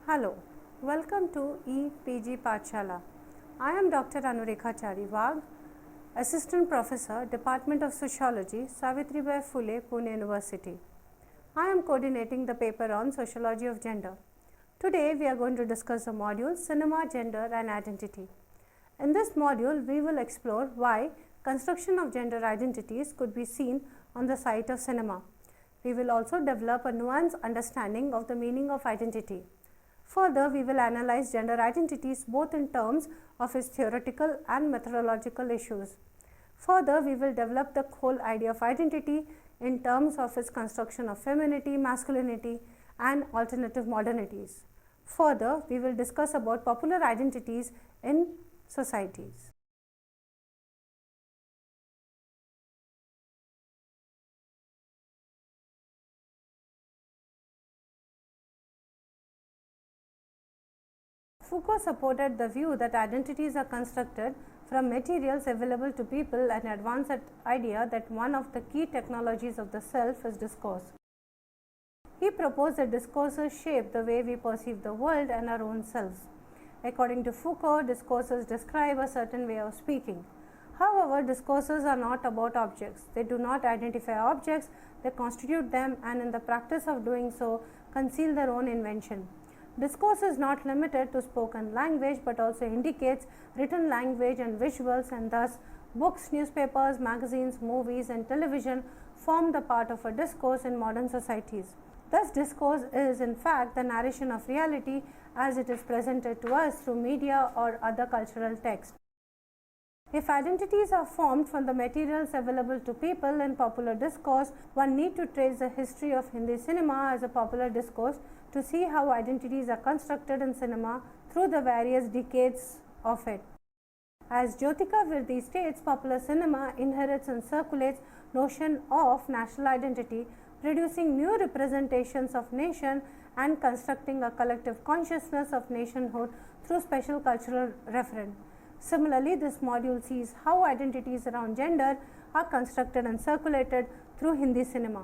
Hello, welcome to EPG Pathshala. I am Dr. Anurekha Chariwag, Assistant Professor, Department of Sociology, Savitribai Phule, Pune University. I am coordinating the paper on Sociology of Gender. Today we are going to discuss the module Cinema, Gender and Identity. In this module, we will explore why construction of gender identities could be seen on the site of cinema. We will also develop a nuanced understanding of the meaning of identity. Further, we will analyze gender identities both in terms of its theoretical and methodological issues. Further, we will develop the whole idea of identity in terms of its construction of femininity, masculinity and alternative modernities. Further, we will discuss about popular identities in societies. Foucault supported the view that identities are constructed from materials available to people and advanced the idea that one of the key technologies of the self is discourse. He proposed that discourses shape the way we perceive the world and our own selves. According to Foucault, discourses describe a certain way of speaking. However, discourses are not about objects. They do not identify objects, they constitute them, and in the practice of doing so, conceal their own invention. Discourse is not limited to spoken language but also indicates written language and visuals, and thus books, newspapers, magazines, movies and television form the part of a discourse in modern societies. Thus, discourse is in fact the narration of reality as it is presented to us through media or other cultural text. If identities are formed from the materials available to people in popular discourse, one need to trace the history of Hindi cinema as a popular discourse to see how identities are constructed in cinema through the various decades of it. As Jyotika Virdi states, popular cinema inherits and circulates notion of national identity, producing new representations of nation and constructing a collective consciousness of nationhood through special cultural referent. Similarly, this module sees how identities around gender are constructed and circulated through Hindi cinema.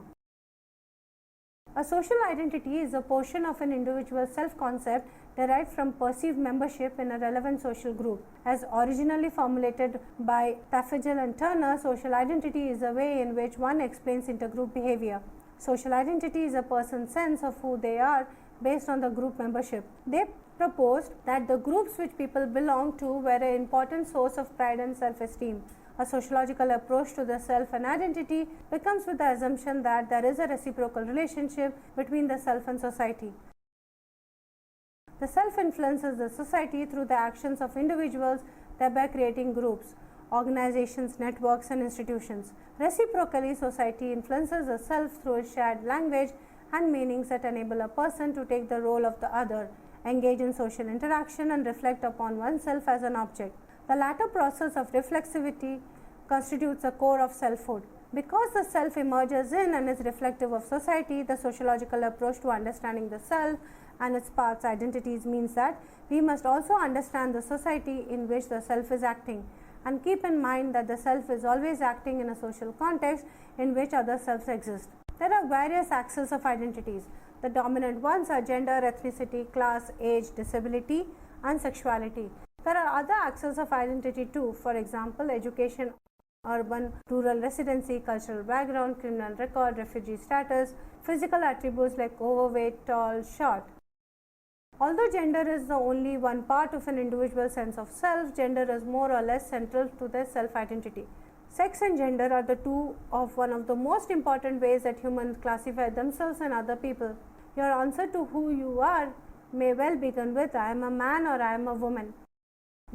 A social identity is a portion of an individual's self-concept derived from perceived membership in a relevant social group. As originally formulated by Tafadjal and Turner, social identity is a way in which one explains intergroup behavior. Social identity is a person's sense of who they are based on the group membership. They proposed that the groups which people belong to were an important source of pride and self-esteem. A sociological approach to the self and identity becomes with the assumption that there is a reciprocal relationship between the self and society. The self influences the society through the actions of individuals, thereby creating groups, organizations, networks and institutions. Reciprocally, society influences the self through its shared language and meanings that enable a person to take the role of the other, engage in social interaction and reflect upon oneself as an object. The latter process of reflexivity constitutes the core of selfhood. Because the self emerges in and is reflective of society, the sociological approach to understanding the self and its parts identities means that we must also understand the society in which the self is acting, and keep in mind that the self is always acting in a social context in which other selves exist. There are various axes of identities. The dominant ones are gender, ethnicity, class, age, disability and sexuality. There are other axes of identity too, for example, education, urban, rural residency, cultural background, criminal record, refugee status, physical attributes like overweight, tall, short. Although gender is the only one part of an individual's sense of self, gender is more or less central to their self-identity. Sex and gender are the two of one of the most important ways that humans classify themselves and other people. Your answer to who you are may well begin with I am a man or I am a woman.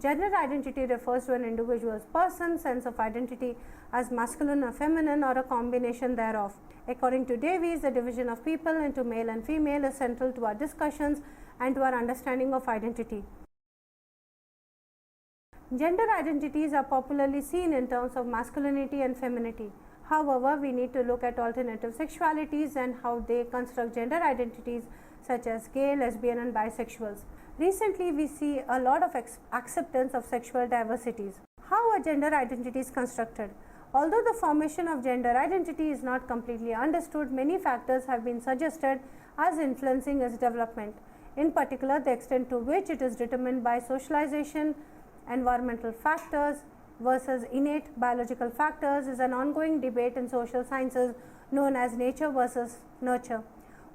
Gender identity refers to an individual's person's sense of identity as masculine or feminine or a combination thereof. According to Davies, the division of people into male and female is central to our discussions and to our understanding of identity. Gender identities are popularly seen in terms of masculinity and femininity. However, we need to look at alternative sexualities and how they construct gender identities such as gay, lesbian and bisexuals. Recently, we see a lot of acceptance of sexual diversities. How are gender identities constructed? Although the formation of gender identity is not completely understood, many factors have been suggested as influencing its development. In particular, the extent to which it is determined by socialization, environmental factors versus innate biological factors is an ongoing debate in social sciences known as nature versus nurture.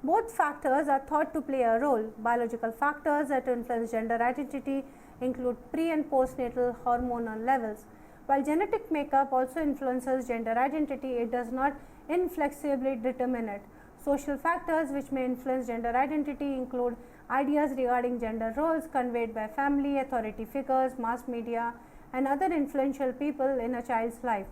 Both factors are thought to play a role. Biological factors that influence gender identity include pre- and postnatal hormonal levels. While genetic makeup also influences gender identity, it does not inflexibly determine it. Social factors which may influence gender identity include ideas regarding gender roles conveyed by family, authority figures, mass media, and other influential people in a child's life.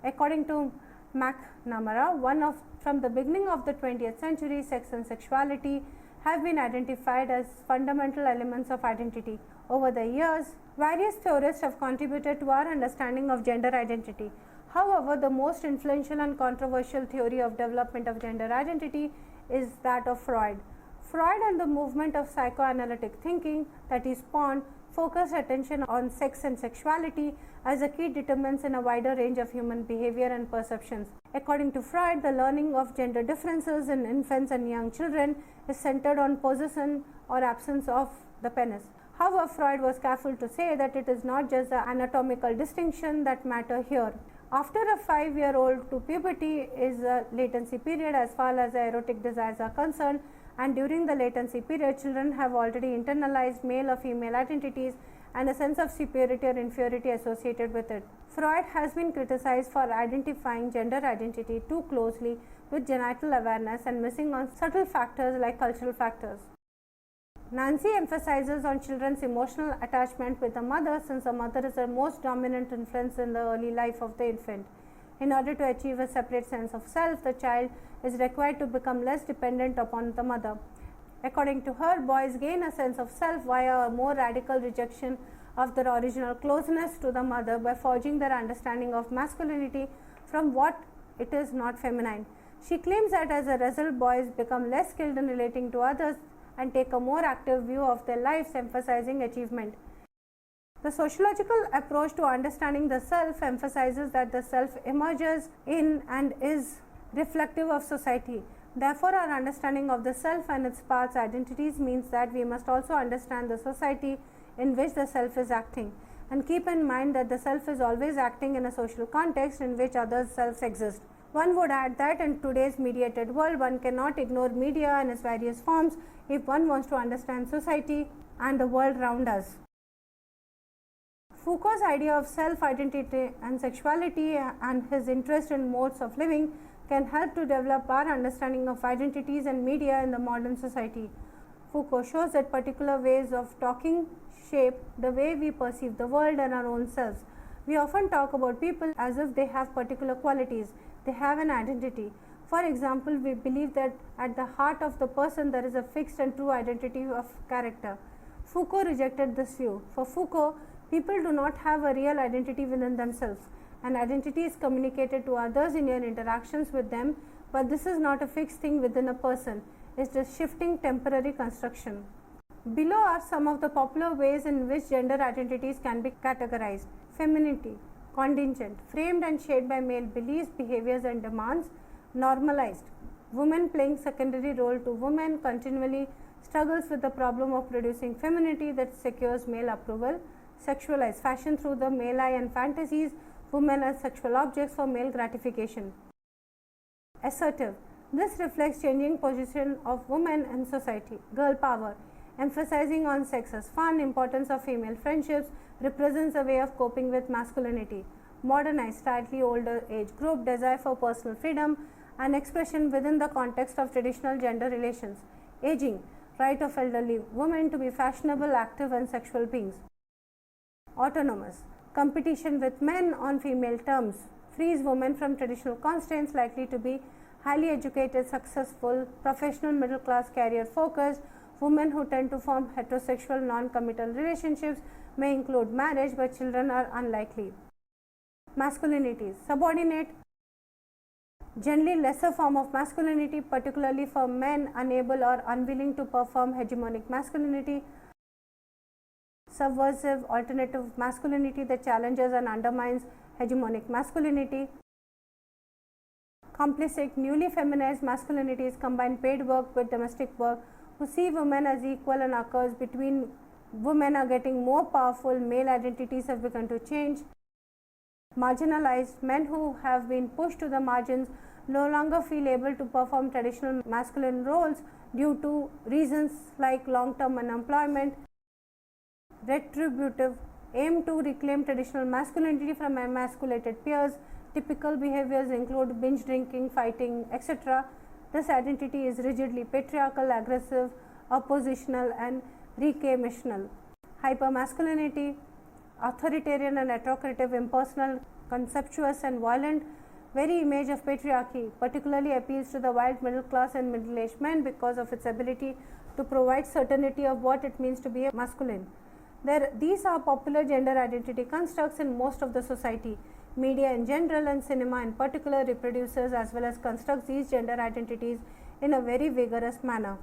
According to McNamara, from the beginning of the 20th century, sex and sexuality have been identified as fundamental elements of identity. Over the years, various theorists have contributed to our understanding of gender identity. However, the most influential and controversial theory of development of gender identity is that of Freud. Freud and the movement of psychoanalytic thinking that he spawned focused attention on sex and sexuality as a key determinants in a wider range of human behavior and perceptions. According to Freud, the learning of gender differences in infants and young children is centered on possession or absence of the penis. However, Freud was careful to say that it is not just the anatomical distinction that matter here. After a 5-year-old to puberty is a latency period as far as the erotic desires are concerned, and during the latency period, children have already internalized male or female identities and a sense of superiority or inferiority associated with it. Freud has been criticized for identifying gender identity too closely with genital awareness and missing on subtle factors like cultural factors. Nancy emphasizes on children's emotional attachment with the mother, since the mother is the most dominant influence in the early life of the infant. In order to achieve a separate sense of self, the child is required to become less dependent upon the mother. According to her, boys gain a sense of self via a more radical rejection of their original closeness to the mother by forging their understanding of masculinity from what it is not feminine. She claims that as a result, boys become less skilled in relating to others and take a more active view of their lives, emphasizing achievement. The sociological approach to understanding the self emphasizes that the self emerges in and is reflective of society. Therefore, our understanding of the self and its parts identities means that we must also understand the society in which the self is acting, and keep in mind that the self is always acting in a social context in which other selves exist. One would add that in today's mediated world, one cannot ignore media and its various forms if one wants to understand society and the world around us. Foucault's idea of self-identity and sexuality and his interest in modes of living can help to develop our understanding of identities and media in the modern society. Foucault shows that particular ways of talking shape the way we perceive the world and our own selves. We often talk about people as if they have particular qualities, they have an identity. For example, we believe that at the heart of the person there is a fixed and true identity of character. Foucault rejected this view. For Foucault, people do not have a real identity within themselves. An identity is communicated to others in your interactions with them, but this is not a fixed thing within a person. It's a shifting temporary construction. Below are some of the popular ways in which gender identities can be categorized. Femininity, contingent, framed and shaped by male beliefs, behaviors and demands. Normalized, women playing secondary role to women, continually struggles with the problem of producing femininity that secures male approval. Sexualized, fashioned through the male eye and fantasies, women as sexual objects for male gratification. Assertive, this reflects changing position of women in society. Girl power, emphasizing on sex as fun, importance of female friendships, represents a way of coping with masculinity. Modernized, slightly older age group, desire for personal freedom and expression within the context of traditional gender relations. Aging, right of elderly women to be fashionable, active and sexual beings. Autonomous, competition with men on female terms, frees women from traditional constraints, likely to be highly educated, successful, professional, middle class, career focused. Women who tend to form heterosexual non-committal relationships may include marriage, but children are unlikely. Masculinity, subordinate, generally lesser form of masculinity, particularly for men unable or unwilling to perform hegemonic masculinity. Subversive, alternative masculinity that challenges and undermines hegemonic masculinity. Complicit, newly feminized masculinities combine paid work with domestic work, who see women as equal and occurs between women are getting more powerful, male identities have begun to change. Marginalized men who have been pushed to the margins no longer feel able to perform traditional masculine roles due to reasons like long-term unemployment. Retributive aim to reclaim traditional masculinity from emasculated peers. Typical behaviors include binge drinking, fighting, etc. This identity is rigidly patriarchal, aggressive, oppositional and reclamational. Hypermasculinity, authoritarian and autocratic, impersonal, conceptuous and violent, very image of patriarchy particularly appeals to the white middle class and middle-aged men because of its ability to provide certainty of what it means to be a masculine. These are popular gender identity constructs in most of the society. Media in general and cinema in particular reproduces as well as constructs these gender identities in a very vigorous manner.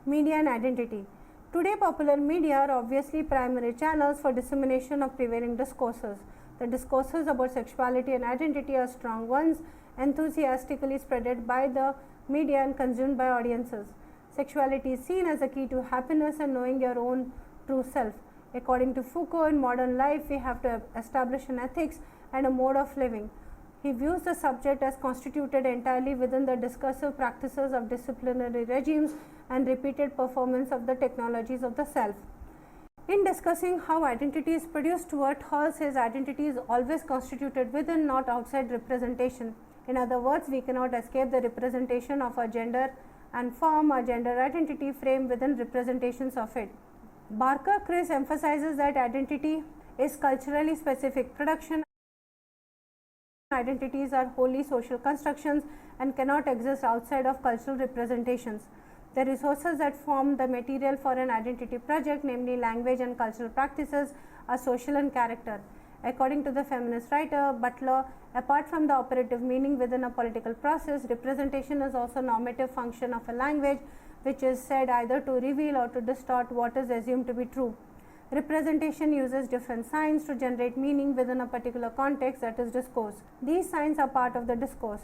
Media and identity. Today, popular media are obviously primary channels for dissemination of prevailing discourses. The discourses about sexuality and identity are strong ones, enthusiastically spreaded by the media and consumed by audiences. Sexuality is seen as a key to happiness and knowing your own true self. According to Foucault, in modern life, we have to establish an ethics and a mode of living. He views the subject as constituted entirely within the discursive practices of disciplinary regimes and repeated performance of the technologies of the self. In discussing how identity is produced, Stuart Hall says identity is always constituted within, not outside representation. In other words, we cannot escape the representation of our gender and form our gender identity frame within representations of it. Barker Chris emphasizes that identity is culturally specific. Production identities are wholly social constructions and cannot exist outside of cultural representations. The resources that form the material for an identity project, namely language and cultural practices, are social in character. According to the feminist writer Butler, apart from the operative meaning within a political process, representation is also a normative function of a language, which is said either to reveal or to distort what is assumed to be true. Representation uses different signs to generate meaning within a particular context, that is discourse. These signs are part of the discourse.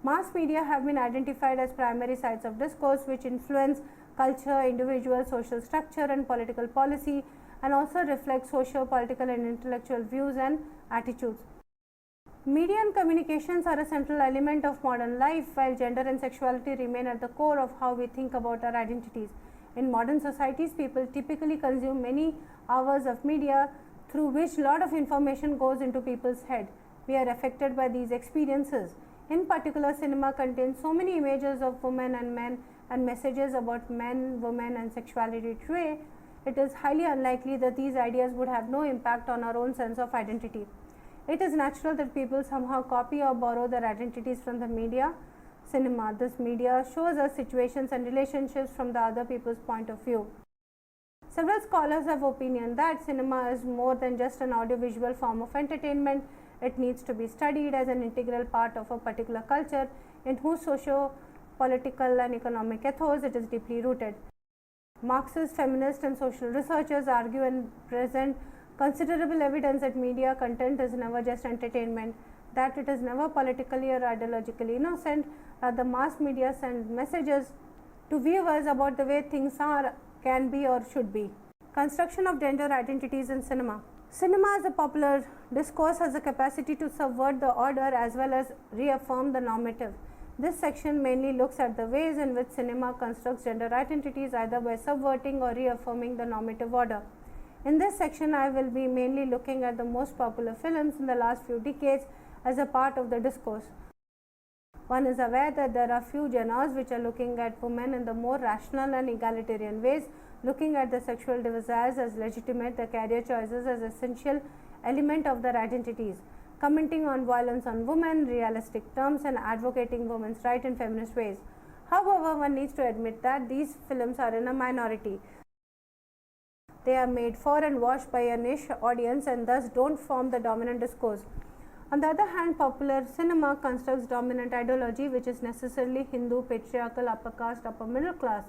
Mass media have been identified as primary sites of discourse which influence culture, individual social structure and political policy, and also reflect social, political and intellectual views and attitudes. Media and communications are a central element of modern life, while gender and sexuality remain at the core of how we think about our identities. In modern societies, people typically consume many hours of media through which a lot of information goes into people's head. We are affected by these experiences. In particular, cinema contains so many images of women and men and messages about men, women and sexuality today, it is highly unlikely that these ideas would have no impact on our own sense of identity. It is natural that people somehow copy or borrow their identities from the media, cinema. This media shows us situations and relationships from the other people's point of view. Several scholars have opinion that cinema is more than just an audiovisual form of entertainment. It needs to be studied as an integral part of a particular culture in whose socio-political and economic ethos it is deeply rooted. Marxist, feminist and social researchers argue and present considerable evidence that media content is never just entertainment, that it is never politically or ideologically innocent, that the mass media send messages to viewers about the way things are, can be or should be. Construction of gender identities in cinema. Cinema as a popular discourse has the capacity to subvert the order as well as reaffirm the normative. This section mainly looks at the ways in which cinema constructs gender identities either by subverting or reaffirming the normative order. In this section, I will be mainly looking at the most popular films in the last few decades as a part of the discourse. One is aware that there are few genres which are looking at women in the more rational and egalitarian ways, looking at the sexual desires as legitimate, the career choices as essential element of their identities, commenting on violence on women, realistic terms, and advocating women's rights in feminist ways. However, one needs to admit that these films are in a minority. They are made for and watched by a niche audience and thus don't form the dominant discourse. On the other hand, popular cinema constructs dominant ideology which is necessarily Hindu, patriarchal, upper caste, upper middle class.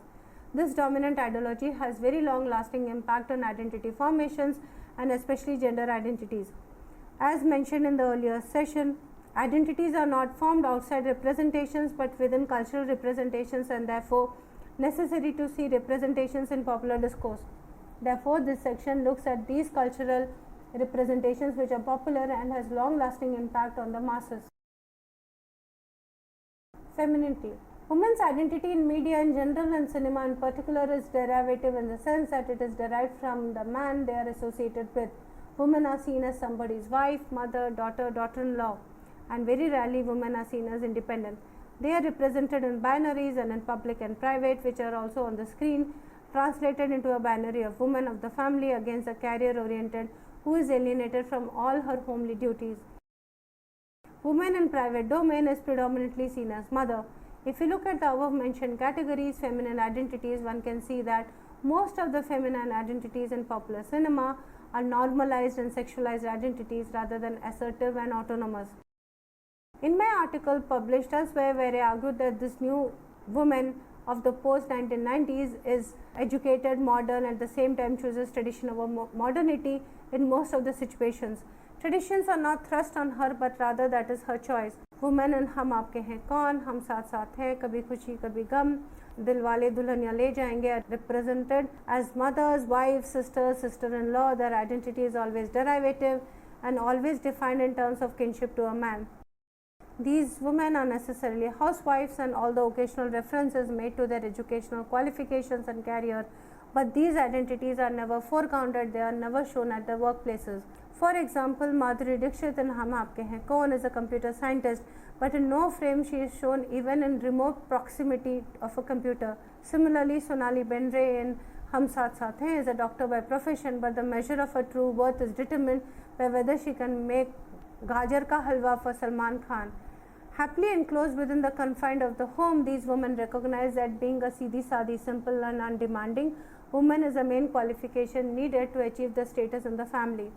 This dominant ideology has very long lasting impact on identity formations and especially gender identities. As mentioned in the earlier session, identities are not formed outside representations but within cultural representations, and therefore necessary to see representations in popular discourse. Therefore, this section looks at these cultural representations which are popular and has long-lasting impact on the masses. Femininity. Women's identity in media in general and cinema in particular is derivative in the sense that it is derived from the man they are associated with. Women are seen as somebody's wife, mother, daughter, daughter-in-law, and very rarely women are seen as independent. They are represented in binaries and in public and private, which are also on the screen, translated into a binary of woman of the family against a career-oriented who is alienated from all her homely duties. Woman in private domain is predominantly seen as mother. If you look at the above mentioned categories, feminine identities, one can see that most of the feminine identities in popular cinema are normalized and sexualized identities rather than assertive and autonomous. In my article published elsewhere, where I argued that this new woman of the post-1990s is educated, modern, at the same time chooses tradition over modernity in most of the situations. Traditions are not thrust on her, but rather that is her choice. Women in हम आपके हैं कौन, हम साथ साथ हैं, कभी खुशी कभी गम, दिलवाले दुल्हनिया ले जाएंगे are represented as mothers, wives, sisters, sister-in-law. Their identity is always derivative and always defined in terms of kinship to a man. These women are necessarily housewives, and although occasional reference is made to their educational qualifications and career, but these identities are never foregrounded, they are never shown at the workplaces. For example, Madhuri Dixit in Hum Aapke Hain Kaun is a computer scientist, but in no frame she is shown even in remote proximity of a computer. Similarly, Sonali Bendre in Hum Saath Saath Hain is a doctor by profession, but the measure of her true worth is determined by whether she can make gajar ka halwa for Salman Khan. Happily enclosed within the confines of the home, these women recognize that being a Sidi Sadi, simple and undemanding woman is a main qualification needed to achieve the status in the family.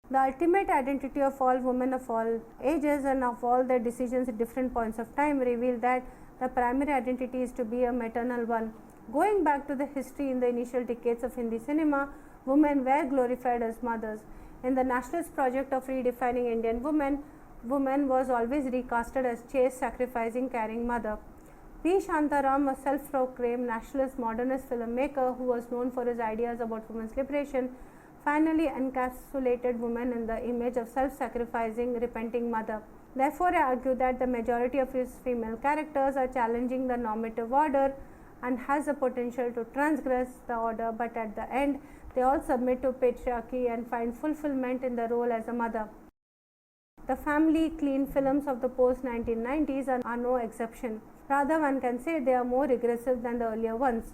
The ultimate identity of all women of all ages and of all their decisions at different points of time reveal that the primary identity is to be a maternal one. Going back to the history in the initial decades of Hindi cinema, women were glorified as mothers. In the nationalist project of redefining Indian women, woman was always recasted as chaste, sacrificing, caring mother. P. Shantaram, a self-proclaimed nationalist modernist filmmaker who was known for his ideas about women's liberation, finally encapsulated women in the image of self-sacrificing, repenting mother. Therefore, I argue that the majority of his female characters are challenging the normative order and has the potential to transgress the order, but at the end, they all submit to patriarchy and find fulfillment in the role as a mother. The family clean films of the post-1990s are no exception. Rather, one can say they are more aggressive than the earlier ones.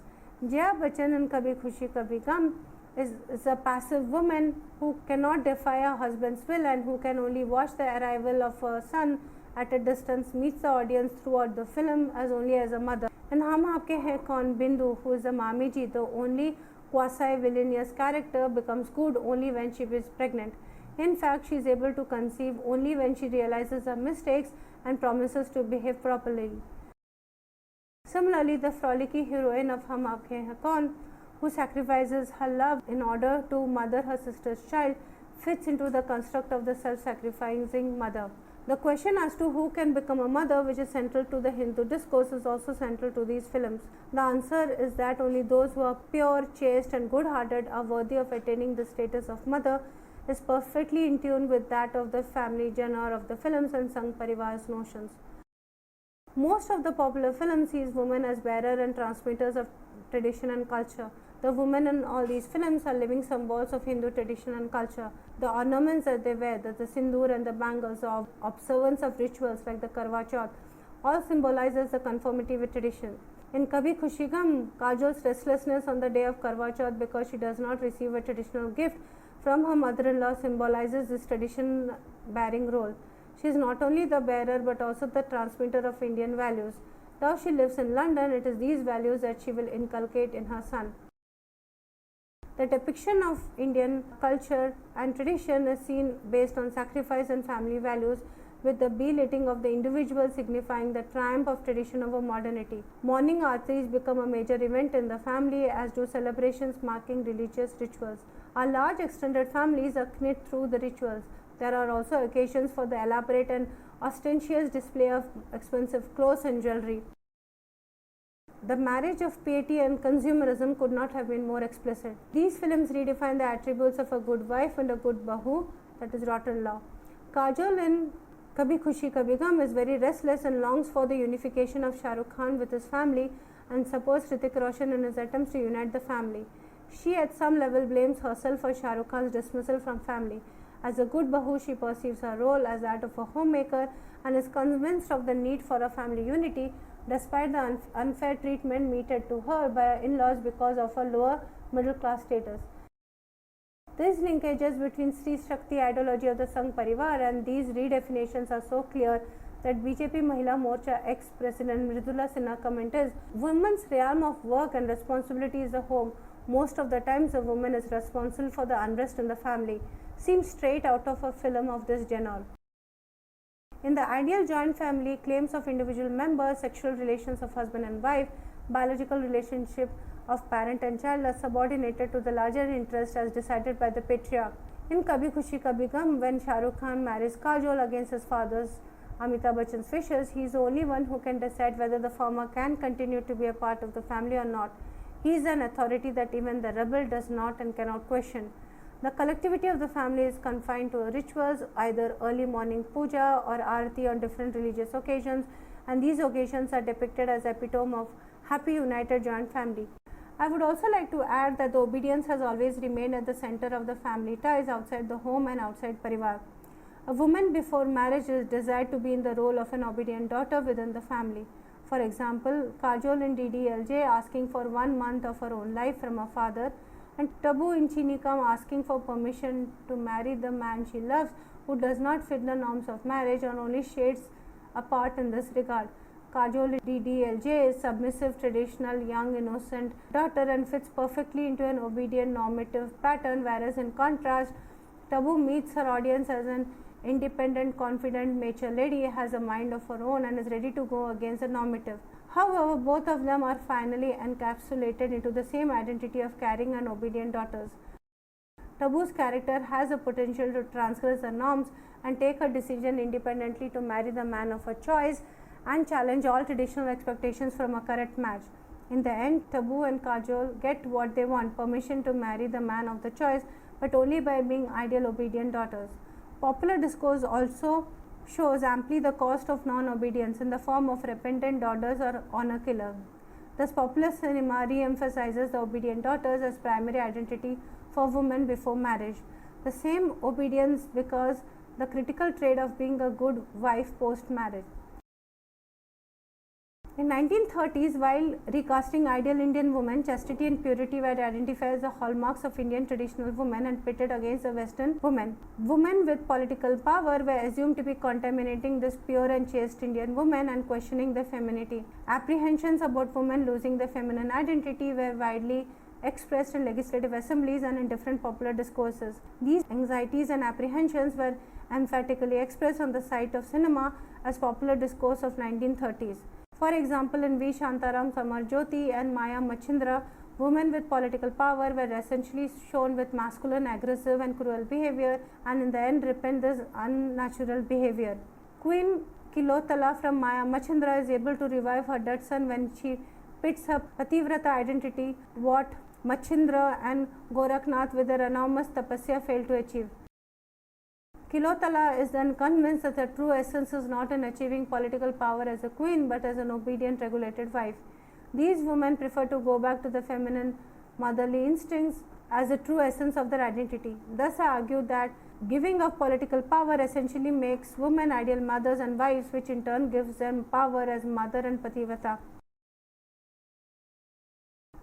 Jaya Bachchan in Kabhi Khushi Kabhi Gum is a passive woman who cannot defy her husband's will and who can only watch the arrival of her son at a distance, meets the audience throughout the film as only as a mother. In Hum Aapke Hain Kaun, Bindu, who is a Mamiji, the only quasi-villainous character, becomes good only when she is pregnant. In fact, she is able to conceive only when she realizes her mistakes and promises to behave properly. Similarly, the frolicky heroine of Hum Aapke Hain Kaun, who sacrifices her love in order to mother her sister's child, fits into the construct of the self-sacrificing mother. The question as to who can become a mother, which is central to the Hindu discourse, is also central to these films. The answer is that only those who are pure, chaste and good-hearted are worthy of attaining the status of mother, is perfectly in tune with that of the family genre of the films and Sangh Parivar's notions. Most of the popular films sees women as bearer and transmitters of tradition and culture. The women in all these films are living symbols of Hindu tradition and culture. The ornaments that they wear, the sindoor and the bangles, the observance of rituals like the Karwa Chauth, all symbolizes the conformity with tradition. In Kabhi Khushi Gum, Kajol's restlessness on the day of Karwa Chauth because she does not receive a traditional gift from her mother-in-law symbolizes this tradition-bearing role. She is not only the bearer but also the transmitter of Indian values. Though she lives in London, it is these values that she will inculcate in her son. The depiction of Indian culture and tradition is seen based on sacrifice and family values, with the belighting of the individual signifying the triumph of tradition over modernity. Morning aartis become a major event in the family, as do celebrations marking religious rituals. Our large extended families are knit through the rituals. There are also occasions for the elaborate and ostentatious display of expensive clothes and jewelry. The marriage of piety and consumerism could not have been more explicit. These films redefine the attributes of a good wife and a good bahu, that is daughter-in-law. Kajol in Kabhi Khushi Kabhi Gham is very restless and longs for the unification of Shah Rukh Khan with his family and supports Hrithik Roshan in his attempts to unite the family. She at some level blames herself for Shah Rukh Khan's dismissal from family. As a good bahu, she perceives her role as that of a homemaker and is convinced of the need for a family unity despite the unfair treatment meted to her by her in-laws because of her lower middle class status. These linkages between Sri Shakti ideology of the Sangh Parivar and these redefinitions are so clear that BJP Mahila Morcha ex-President Mridula Sinha comment is, women's realm of work and responsibility is the home. Most of the times a woman is responsible for the unrest in the family. Seems straight out of a film of this genre. In the ideal joint family, claims of individual members, sexual relations of husband and wife, biological relationship of parent and child are subordinated to the larger interest as decided by the patriarch. In Kabhi Khushi Kabhi Gham, when Shah Rukh Khan marries Kajol against his father's Amitabh Bachchan's wishes, he is the only one who can decide whether the former can continue to be a part of the family or not. He is an authority that even the rebel does not and cannot question. The collectivity of the family is confined to rituals, either early morning puja or arati on different religious occasions, and these occasions are depicted as epitome of happy united joint family. I would also like to add that the obedience has always remained at the center of the family ties outside the home and outside Parivar. A woman before marriage is desired to be in the role of an obedient daughter within the family. For example, Kajol in DDLJ asking for 1 month of her own life from her father, and Tabu in Chinikam asking for permission to marry the man she loves who does not fit the norms of marriage or only shades apart in this regard. Kajol DDLJ is submissive, traditional, young, innocent daughter and fits perfectly into an obedient normative pattern, whereas in contrast, Tabu meets her audience as an independent, confident, mature lady, has a mind of her own and is ready to go against the normative. However, both of them are finally encapsulated into the same identity of caring and obedient daughters. Tabu's character has a potential to transgress the norms and take her decision independently to marry the man of her choice and challenge all traditional expectations from a correct match. In the end, Tabu and Kajol get what they want, permission to marry the man of the choice, but only by being ideal obedient daughters. Popular discourse also shows amply the cost of non-obedience in the form of repentant daughters or honor killer. Thus, popular cinema re-emphasizes the obedient daughters as primary identity for women before marriage. The same obedience because the critical trait of being a good wife post-marriage. In 1930s, while recasting ideal Indian women, chastity and purity were identified as the hallmarks of Indian traditional women and pitted against the Western women. Women with political power were assumed to be contaminating this pure and chaste Indian woman and questioning their femininity. Apprehensions about women losing their feminine identity were widely expressed in legislative assemblies and in different popular discourses. These anxieties and apprehensions were emphatically expressed on the site of cinema as popular discourse of 1930s. For example, in V. Shantaram Samarjyoti and Maya Machindra, women with political power were essentially shown with masculine, aggressive and cruel behavior and in the end repent this unnatural behavior. Queen Kilotala from Maya Machindra is able to revive her dead son when she pits her Pativrata identity, what Machindra and Gorakhnath with their enormous tapasya failed to achieve. Kilotala is then convinced that her true essence is not in achieving political power as a queen but as an obedient, regulated wife. These women prefer to go back to the feminine motherly instincts as the true essence of their identity. Thus, I argue that giving up political power essentially makes women ideal mothers and wives, which in turn gives them power as mother and Pativata.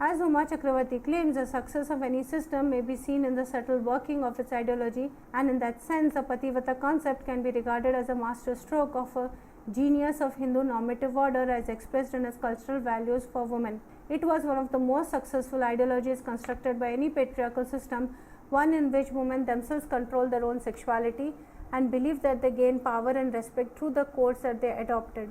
As Uma Chakravarti claims, the success of any system may be seen in the subtle working of its ideology, and in that sense, the Pativata concept can be regarded as a master stroke of a genius of Hindu normative order as expressed in its cultural values for women. It was one of the most successful ideologies constructed by any patriarchal system, one in which women themselves control their own sexuality and believe that they gain power and respect through the codes that they adopted.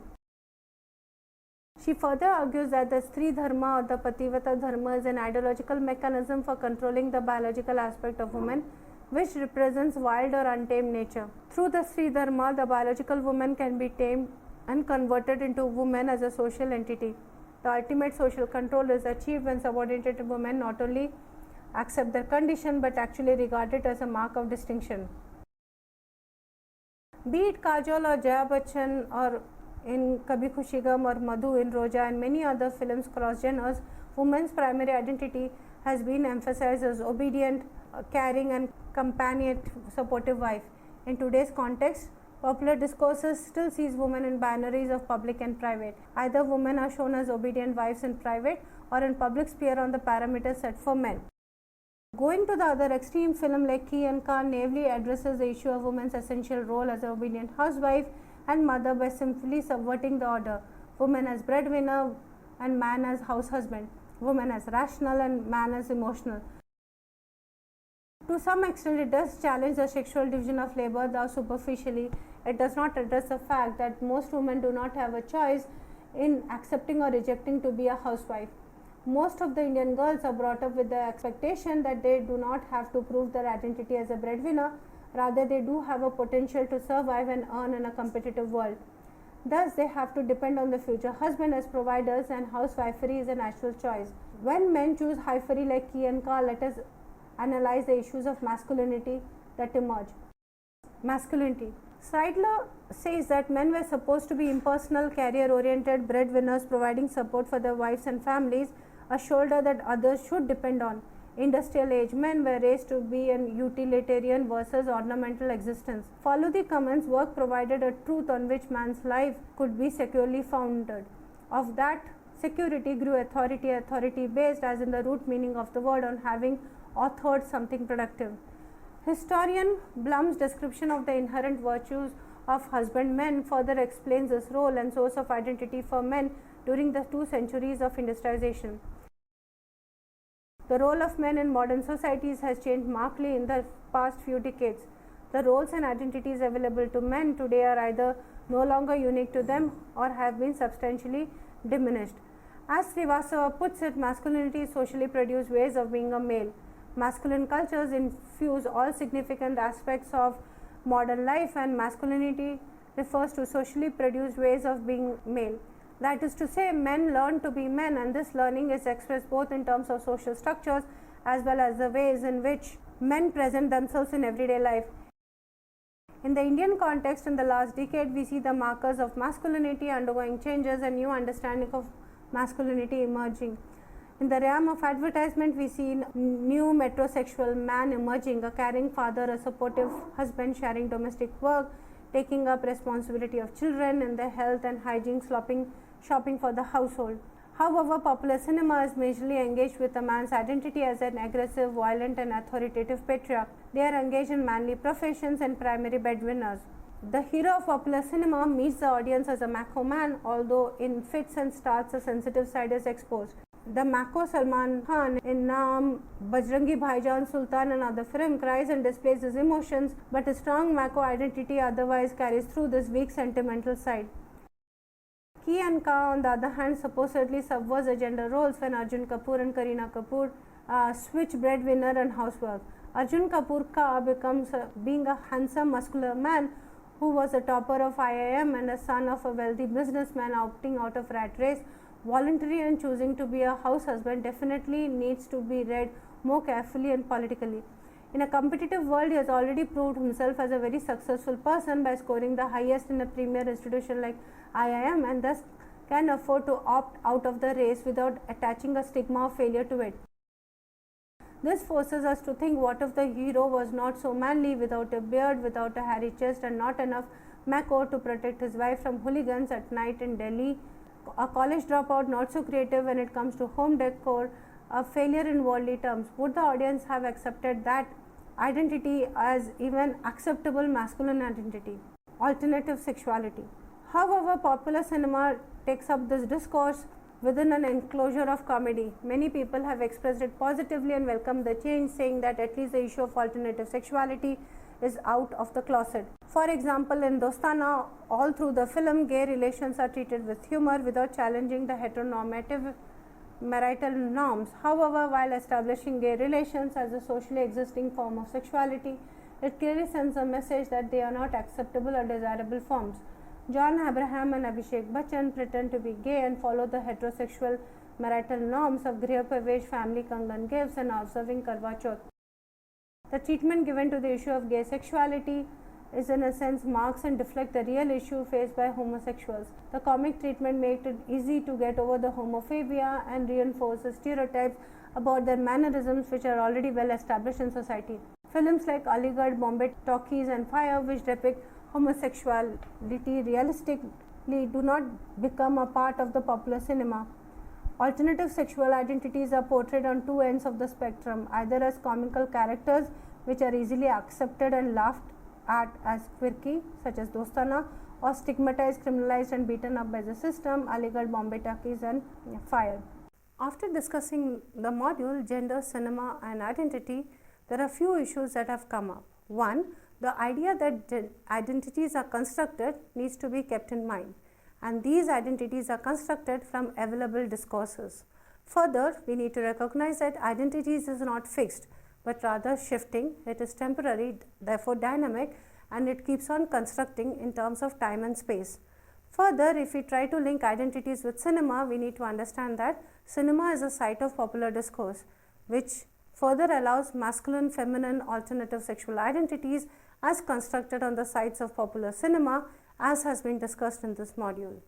She further argues that the Stri Dharma or the Pativata Dharma is an ideological mechanism for controlling the biological aspect of woman, which represents wild or untamed nature. Through the Stri Dharma, the biological woman can be tamed and converted into woman as a social entity. The ultimate social control is achieved when subordinated women not only accept their condition but actually regard it as a mark of distinction. Be it Kajol or Jaya Bachchan or in Kabhi Khushi Gum or Madhu in Roja and many other films cross genres, women's primary identity has been emphasized as obedient, caring and compassionate, supportive wife. In today's context, popular discourses still sees women in binaries of public and private. Either women are shown as obedient wives in private or in public sphere on the parameters set for men. Going to the other extreme, film like Ki and Ka naively addresses the issue of women's essential role as an obedient housewife and mother by simply subverting the order. Woman as breadwinner and man as house husband. Woman as rational and man as emotional. To some extent, it does challenge the sexual division of labor, though superficially. It does not address the fact that most women do not have a choice in accepting or rejecting to be a housewife. Most of the Indian girls are brought up with the expectation that they do not have to prove their identity as a breadwinner, rather they do have a potential to survive and earn in a competitive world. Thus, they have to depend on the future husband as providers, and housewifery is a natural choice. When men choose housewifery like Ki and Ka, let us analyze the issues of masculinity that emerge. Masculinity. Seidler says that men were supposed to be impersonal, career-oriented breadwinners providing support for their wives and families, a shoulder that others should depend on. Industrial age men were raised to be an utilitarian versus ornamental existence. Follow the comments, work provided a truth on which man's life could be securely founded. Of that security grew authority, authority based as in the root meaning of the word on having authored something productive. Historian Blum's description of the inherent virtues of husbandmen further explains this role and source of identity for men during the 2 centuries of industrialization. The role of men in modern societies has changed markedly in the past few decades. The roles and identities available to men today are either no longer unique to them or have been substantially diminished. As Srivastava puts it, masculinity is socially produced ways of being a male. Masculine cultures infuse all significant aspects of modern life, and masculinity refers to socially produced ways of being male. That is to say, men learn to be men, and this learning is expressed both in terms of social structures as well as the ways in which men present themselves in everyday life. In the Indian context, in the last decade, we see the markers of masculinity undergoing changes and new understanding of masculinity emerging. In the realm of advertisement, we see new metrosexual man emerging, a caring father, a supportive husband sharing domestic work, taking up responsibility of children and their health and hygiene, shopping for the household. However, popular cinema is majorly engaged with a man's identity as an aggressive, violent and authoritative patriarch. They are engaged in manly professions and primary breadwinners. The hero of popular cinema meets the audience as a macho man, although in fits and starts a sensitive side is exposed. The macho Salman Khan in Naam, Bajrangi Bhaijaan, Sultan and other film cries and displays his emotions, but a strong macho identity otherwise carries through this weak sentimental side. Ki and Ka, on the other hand, supposedly subverts the gender roles when Arjun Kapoor and Kareena Kapoor switch breadwinner and housework. Arjun Kapoor Ka becomes being a handsome, muscular man who was a topper of IIM and a son of a wealthy businessman opting out of rat race. Voluntary and choosing to be a house husband definitely needs to be read more carefully and politically. In a competitive world, he has already proved himself as a very successful person by scoring the highest in a premier institution like IIM, and thus can afford to opt out of the race without attaching a stigma of failure to it. This forces us to think, what if the hero was not so manly, without a beard, without a hairy chest and not enough macho to protect his wife from hooligans at night in Delhi, a college dropout, not so creative when it comes to home decor, a failure in worldly terms. Would the audience have accepted that identity as even acceptable masculine identity? Alternative sexuality. However, popular cinema takes up this discourse within an enclosure of comedy. Many people have expressed it positively and welcomed the change, saying that at least the issue of alternative sexuality is out of the closet. For example, in Dostana, all through the film, gay relations are treated with humor without challenging the heteronormative marital norms. However, while establishing gay relations as a socially existing form of sexuality, it clearly sends a message that they are not acceptable or desirable forms. John Abraham and Abhishek Bachchan pretend to be gay and follow the heterosexual marital norms of Grih Pravesh, family Kangan gifts, and observing Karwa Chauth. The treatment given to the issue of gay sexuality is in a sense marks and deflect the real issue faced by homosexuals. The comic treatment makes it easy to get over the homophobia and reinforces stereotypes about their mannerisms which are already well established in society. Films like Aligarh, Bombay Talkies and Fire, which depict homosexuality realistically, do not become a part of the popular cinema. Alternative sexual identities are portrayed on two ends of the spectrum, either as comical characters which are easily accepted and laughed at as quirky, such as Dostana, or stigmatized, criminalized and beaten up by the system, Aligarh, Bombay Talkies and Fire. After discussing the module Gender, Cinema and Identity, there are few issues that have come up. One, the idea that identities are constructed needs to be kept in mind, and these identities are constructed from available discourses. Further, we need to recognize that identities is not fixed, but rather shifting. It is temporary, therefore dynamic, and it keeps on constructing in terms of time and space. Further, if we try to link identities with cinema, we need to understand that cinema is a site of popular discourse, which further allows masculine, feminine, alternative sexual identities as constructed on the sites of popular cinema, as has been discussed in this module.